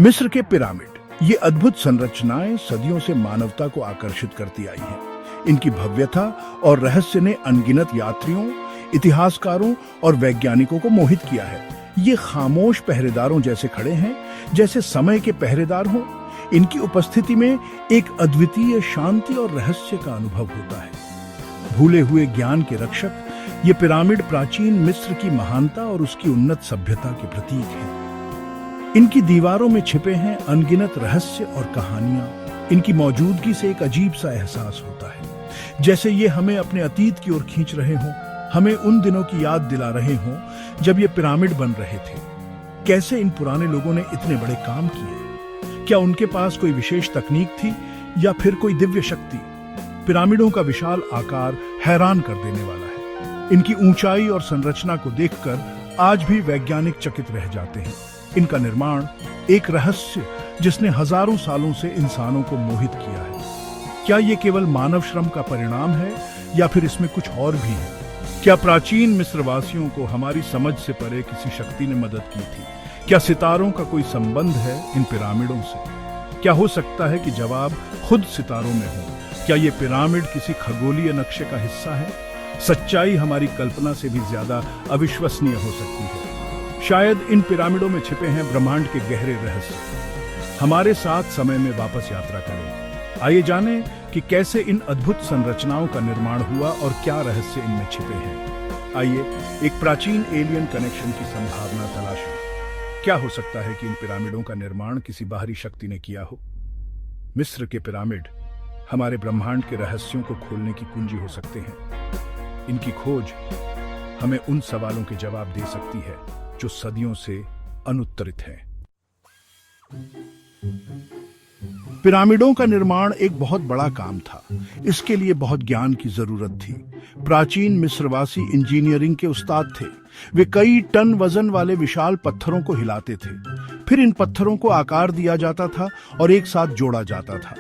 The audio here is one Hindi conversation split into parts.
मिस्र के पिरामिड, ये अद्भुत संरचनाएं सदियों से मानवता को आकर्षित करती आई हैं। इनकी भव्यता और रहस्य ने अनगिनत यात्रियों, इतिहासकारों और वैज्ञानिकों को मोहित किया है। ये खामोश पहरेदारों जैसे खड़े हैं, जैसे समय के पहरेदार हों। इनकी उपस्थिति में एक अद्वितीय शांति और रहस्य का अनुभव होता है। भूले हुए ज्ञान के रक्षक, ये पिरामिड प्राचीन मिस्र की महानता और उसकी उन्नत सभ्यता के प्रतीक हैं। इनकी दीवारों में छिपे हैं अनगिनत रहस्य और कहानियां। इनकी मौजूदगी से एक अजीब सा एहसास होता है, जैसे ये हमें अपने अतीत की ओर खींच रहे हों, हमें उन दिनों की याद दिला रहे हों जब ये पिरामिड बन रहे थे। कैसे इन पुराने लोगों ने इतने बड़े काम किए? क्या उनके पास कोई विशेष तकनीक थी या फिर कोई दिव्य शक्ति? पिरामिडों का विशाल आकार हैरान कर देने वाला है। इनकी ऊंचाई और संरचना को देखकर आज भी वैज्ञानिक चकित रह जाते हैं। इनका निर्माण एक रहस्य जिसने हजारों सालों से इंसानों को मोहित किया है। क्या ये केवल मानव श्रम का परिणाम है या फिर इसमें कुछ और भी है? क्या प्राचीन मिस्रवासियों को हमारी समझ से परे किसी शक्ति ने मदद की थी? क्या सितारों का कोई संबंध है इन पिरामिडों से? क्या हो सकता है कि जवाब खुद सितारों में हो? क्या ये पिरामिड किसी खगोलीय नक्शे का हिस्सा है? सच्चाई हमारी कल्पना से भी ज्यादा अविश्वसनीय हो सकती है। शायद इन पिरामिडों में छिपे हैं ब्रह्मांड के गहरे रहस्य। हमारे साथ समय में वापस यात्रा करें। आइए जानें कि कैसे इन अद्भुत संरचनाओं का निर्माण हुआ और क्या रहस्य इनमें छिपे हैं। आइए एक प्राचीन एलियन कनेक्शन की संभावना तलाशें। क्या हो सकता है कि इन पिरामिडों का निर्माण किसी बाहरी शक्ति ने किया हो? मिस्र के पिरामिड हमारे ब्रह्मांड के रहस्यों को खोलने की कुंजी हो सकते हैं। इनकी खोज हमें उन सवालों के जवाब दे सकती है जो सदियों से अनुत्तरित हैं। पिरामिडों का निर्माण एक बहुत बड़ा काम था। इसके लिए बहुत ज्ञान की जरूरत थी। प्राचीन मिस्रवासी इंजीनियरिंग के उस्ताद थे। वे कई टन वजन वाले विशाल पत्थरों को हिलाते थे। फिर इन पत्थरों को आकार दिया जाता था और एक साथ जोड़ा जाता था।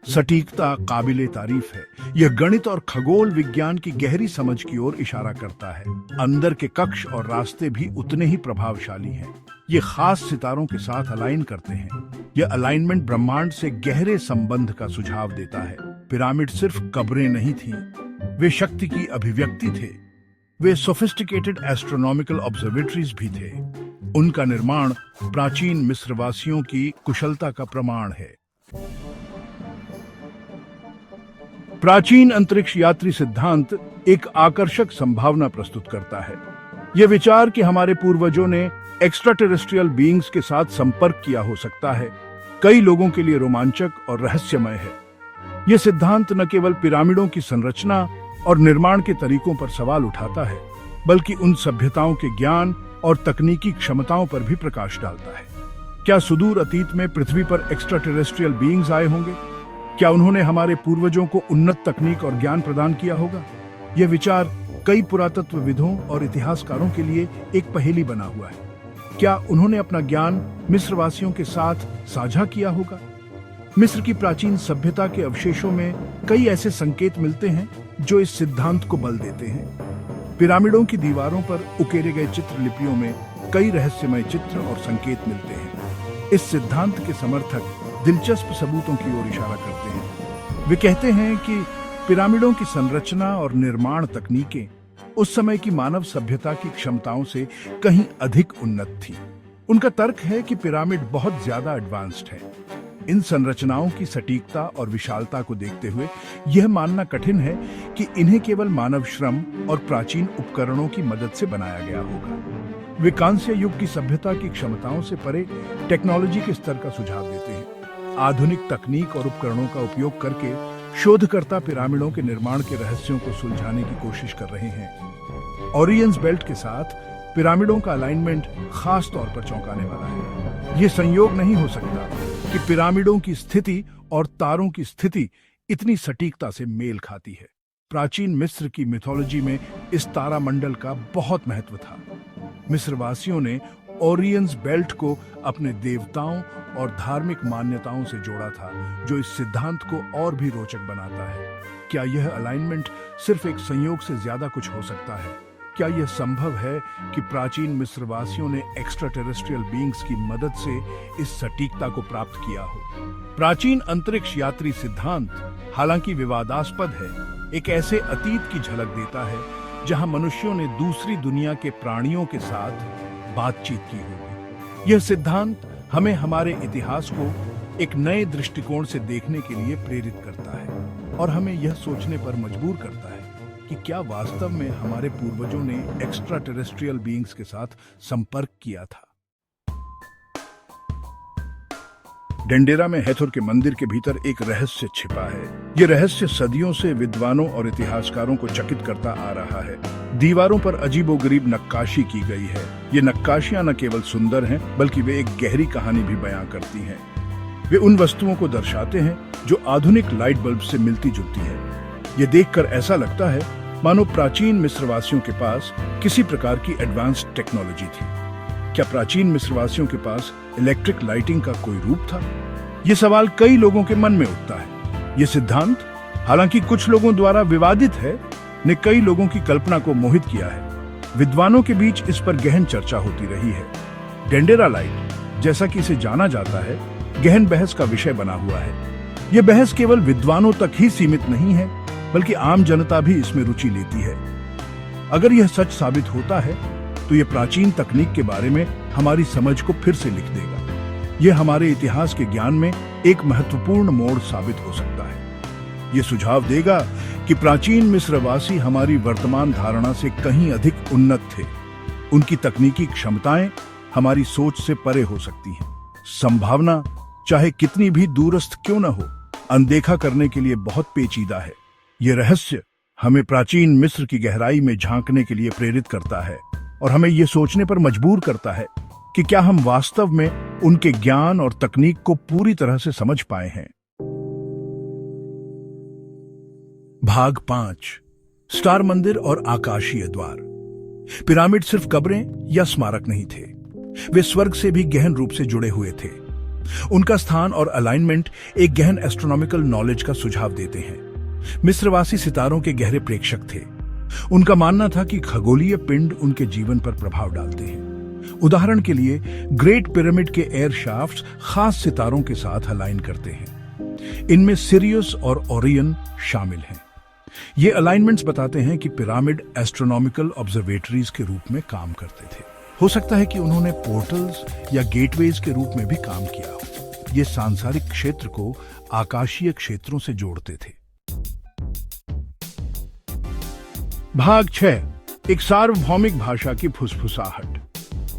सटीकता काबिले तारीफ है। यह गणित और खगोल विज्ञान की गहरी समझ की ओर इशारा करता है। अंदर के कक्ष और रास्ते भी उतने ही प्रभावशाली हैं। ये खास सितारों के साथ अलाइन करते हैं। यह अलाइनमेंट ब्रह्मांड से गहरे संबंध का सुझाव देता है। पिरामिड सिर्फ कब्रें नहीं थीं, वे शक्ति की अभिव्यक्ति थे। वे सोफिस्टिकेटेड एस्ट्रोनॉमिकल ऑब्जर्वेटरीज भी थे। उनका निर्माण प्राचीन मिस्रवासियों की कुशलता का प्रमाण है। प्राचीन अंतरिक्ष यात्री सिद्धांत एक आकर्षक संभावना प्रस्तुत करता है। यह विचार कि हमारे पूर्वजों ने एक्स्ट्रा टेरेस्ट्रियल बीइंग्स के साथ संपर्क किया हो सकता है, कई लोगों के लिए रोमांचक और रहस्यमय है। यह सिद्धांत न केवल पिरामिडों की संरचना और निर्माण के तरीकों पर सवाल उठाता है, बल्कि उन सभ्यताओं के ज्ञान और तकनीकी क्षमताओं पर भी प्रकाश डालता है। क्या सुदूर अतीत में पृथ्वी पर एक्स्ट्रा टेरेस्ट्रियल बीइंग्स आए होंगे? क्या उन्होंने हमारे पूर्वजों को उन्नत तकनीक और ज्ञान प्रदान किया होगा? यह विचार कई पुरातत्वविदों और इतिहासकारों के लिए एक पहेली बना हुआ है। क्या उन्होंने अपना ज्ञान मिस्रवासियों के साथ साझा किया होगा? मिस्र की प्राचीन सभ्यता के अवशेषों में कई ऐसे संकेत मिलते हैं जो इस सिद्धांत को बल देते हैं। पिरामिडों की दीवारों पर उकेरे गए चित्रलिपियों में कई रहस्यमय चित्र और संकेत मिलते हैं। इस सिद्धांत के समर्थक दिलचस्प सबूतों की ओर इशारा करते हैं। वे कहते हैं कि पिरामिडों की संरचना और निर्माण तकनीकें उस समय की मानव सभ्यता की क्षमताओं से कहीं अधिक उन्नत थी। उनका तर्क है कि पिरामिड बहुत ज्यादा एडवांस्ड है। इन संरचनाओं की सटीकता और विशालता को देखते हुए यह मानना कठिन है कि इन्हें केवल मानव श्रम और प्राचीन उपकरणों की मदद से बनाया गया होगा। वे कांस्य युग की सभ्यता की क्षमताओं से परे टेक्नोलॉजी के स्तर का सुझाव देते हैं। आधुनिक तकनीक और उपकरणों का उपयोग करके शोधकर्ता पिरामिडों के निर्माण के रहस्यों को सुलझाने की कोशिश कर रहे हैं। ओरियंस बेल्ट के साथ पिरामिडों का अलाइनमेंट खास तौर पर चौंकाने वाला है। यह संयोग नहीं हो सकता कि पिरामिडों की स्थिति और तारों की स्थिति इतनी सटीकता से मेल खाती है। प्राचीन मिस्र की मिथोलॉजी में इस तारामंडल का बहुत महत्व था। मिस्रवासियों ने ओरियंस बेल्ट को अपने देवताओं और धार्मिक मान्यताओं से जोड़ा था, जो इस सिद्धांत को और भी रोचक बनाता है। क्या यह अलाइनमेंट सिर्फ एक संयोग से ज्यादा कुछ हो सकता है? क्या यह संभव है कि प्राचीन मिस्रवासियों ने एक्स्ट्रा टेरेस्ट्रियल बीइंग्स की मदद से इस सटीकता को प्राप्त किया हो? प्राचीन अंतरिक्ष यात्री सिद्धांत, हालांकि विवादास्पद है, एक ऐसे अतीत की झलक देता है जहां मनुष्यों ने दूसरी दुनिया के प्राणियों के साथ बातचीत की होगी। यह सिद्धांत हमें हमारे इतिहास को एक नए दृष्टिकोण से देखने के लिए प्रेरित करता है और हमें यह सोचने पर मजबूर करता है कि क्या वास्तव में हमारे पूर्वजों ने एक्स्ट्रा टेरेस्ट्रियल बीइंग्स के साथ संपर्क किया था। डेंडेरा में हैथोर के मंदिर के भीतर एक रहस्य छिपा है। यह रहस्य सदियों से विद्वानों और इतिहासकारों को चकित करता आ रहा है। दीवारों पर अजीबोगरीब नक्काशी की गई है। ये नक्काशियां न केवल सुंदर हैं, बल्कि वे एक गहरी कहानी भी बयां करती हैं। वे उन वस्तुओं को दर्शाते हैं जो आधुनिक लाइट बल्ब से मिलती जुलती है। ये देखकर ऐसा लगता है मानो प्राचीन मिस्रवासियों के पास किसी प्रकार की एडवांस्ड टेक्नोलॉजी थी। क्या प्राचीन मिस्रवासियों के पास इलेक्ट्रिक लाइटिंग का कोई रूप था? ये सवाल कई लोगों के मन में उठता है। ये सिद्धांत, हालांकि कुछ लोगों द्वारा विवादित है, ने कई लोगों की कल्पना को मोहित किया है। विद्वानों के बीच इस पर गहन चर्चा होती रही है। डेंडेरा लाइट, जैसा कि इसे जाना जाता है, गहन बहस का विषय बना हुआ है। यह बहस केवल विद्वानों तक ही सीमित नहीं है, बल्कि आम जनता भी इसमें रुचि लेती है। अगर यह सच साबित होता है तो यह प्राचीन तकनीक के बारे में हमारी समझ को फिर से लिख देगा। यह हमारे इतिहास के ज्ञान में एक महत्वपूर्ण मोड़ साबित हो सकता है। यह सुझाव देगा कि प्राचीन मिस्रवासी हमारी वर्तमान धारणा से कहीं अधिक उन्नत थे। उनकी तकनीकी क्षमताएं हमारी सोच से परे हो सकती हैं। संभावना, चाहे कितनी भी दूरस्थ क्यों न हो, अनदेखा करने के लिए बहुत पेचीदा है। यह रहस्य हमें प्राचीन मिस्र की गहराई में झांकने के लिए प्रेरित करता है और हमें यह सोचने पर मजबूर करता है कि क्या हम वास्तव में उनके ज्ञान और तकनीक को पूरी तरह से समझ पाए हैं। भाग 5, स्टार मंदिर और आकाशीय द्वार। पिरामिड सिर्फ कब्रें या स्मारक नहीं थे, वे स्वर्ग से भी गहन रूप से जुड़े हुए थे। उनका स्थान और अलाइनमेंट एक गहन एस्ट्रोनॉमिकल नॉलेज का सुझाव देते हैं। मिस्रवासी सितारों के गहरे प्रेक्षक थे। उनका मानना था कि खगोलीय पिंड उनके जीवन पर प्रभाव डालते हैं। उदाहरण के लिए ग्रेट पिरामिड के एयर शाफ्ट्स खास सितारों के साथ अलाइन करते हैं। इनमें सिरियस और ओरियन शामिल हैं। ये अलाइनमेंट्स बताते हैं कि पिरामिड एस्ट्रोनॉमिकल ऑब्जर्वेटरीज के रूप में काम करते थे। हो सकता है कि उन्होंने पोर्टल्स या गेटवेज के रूप में भी काम किया हो। ये सांसारिक क्षेत्र को आकाशीय क्षेत्रों से जोड़ते थे। भाग 6, एक सार्वभौमिक भाषा की फुसफुसाहट।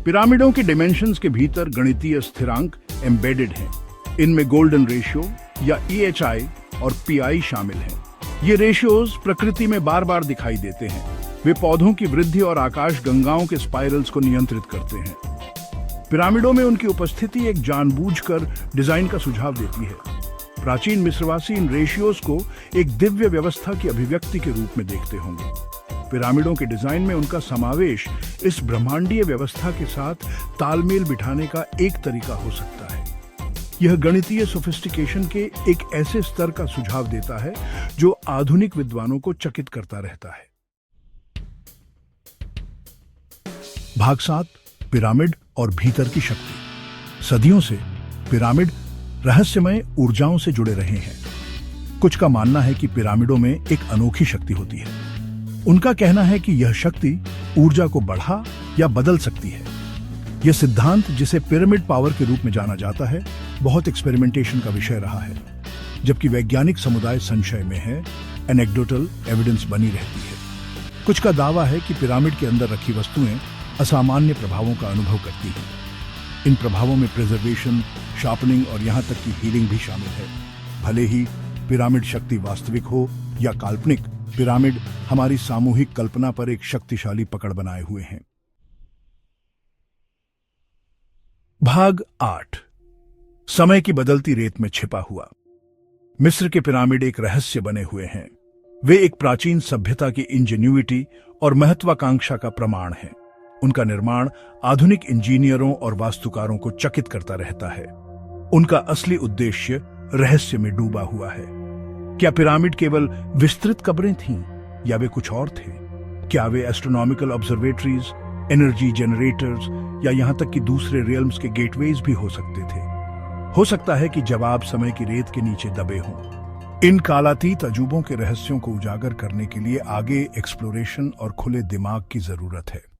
पिरामिडों के डिमेंशंस के भीतर गणितीय स्थिरांक एम्बेडेड हैं। इनमें गोल्डन रेशियो या EHI और PI शामिल हैं। ये रेशियोज प्रकृति में बार बार दिखाई देते हैं। वे पौधों की वृद्धि और आकाश गंगाओं के स्पाइरल्स को नियंत्रित करते हैं। पिरामिडों में उनकी उपस्थिति एक जानबूझकर डिजाइन का सुझाव देती है। प्राचीन मिस्रवासी इन रेशियोज को एक दिव्य व्यवस्था की अभिव्यक्ति के रूप में देखते होंगे। पिरामिडों के डिजाइन में उनका समावेश इस ब्रह्मांडीय व्यवस्था के साथ तालमेल बिठाने का एक तरीका हो सकता है। यह गणितीय सोफिस्टिकेशन के एक ऐसे स्तर का सुझाव देता है जो आधुनिक विद्वानों को चकित करता रहता है। भाग 7, पिरामिड और भीतर की शक्ति। सदियों से पिरामिड रहस्यमय ऊर्जाओं से जुड़े रहे हैं। कुछ का मानना है कि पिरामिडों में एक अनोखी शक्ति होती है। उनका कहना है कि यह शक्ति ऊर्जा को बढ़ा या बदल सकती है। यह सिद्धांत, जिसे पिरामिड पावर के रूप में जाना जाता है, बहुत एक्सपेरिमेंटेशन का विषय रहा है। जबकि वैज्ञानिक समुदाय संशय में है, एनेक्डोटल एविडेंस बनी रहती है। कुछ का दावा है कि पिरामिड के अंदर रखी वस्तुएं असामान्य प्रभावों का अनुभव करती हैं। इन प्रभावों में प्रिजर्वेशन, शार्पनिंग और यहां तक कि हीलिंग भी शामिल है। भले ही पिरामिड शक्ति वास्तविक हो या काल्पनिक, पिरामिड हमारी सामूहिक कल्पना पर एक शक्तिशाली पकड़ बनाए हुए हैं। भाग 8, समय की बदलती रेत में छिपा हुआ। मिस्र के पिरामिड एक रहस्य बने हुए हैं। वे एक प्राचीन सभ्यता की इंजेन्युइटी और महत्वाकांक्षा का प्रमाण हैं। उनका निर्माण आधुनिक इंजीनियरों और वास्तुकारों को चकित करता रहता है। उनका असली उद्देश्य रहस्य में डूबा हुआ है। क्या पिरामिड केवल विस्तृत कब्रें थीं या वे कुछ और थे? क्या वे एस्ट्रोनॉमिकल ऑब्जर्वेटरीज, एनर्जी जनरेटर्स या यहां तक कि दूसरे रियल्म्स के गेटवेज भी हो सकते थे? हो सकता है कि जवाब समय की रेत के नीचे दबे हों। इन कालातीत अजूबों के रहस्यों को उजागर करने के लिए आगे एक्सप्लोरेशन और खुले दिमाग की जरूरत है।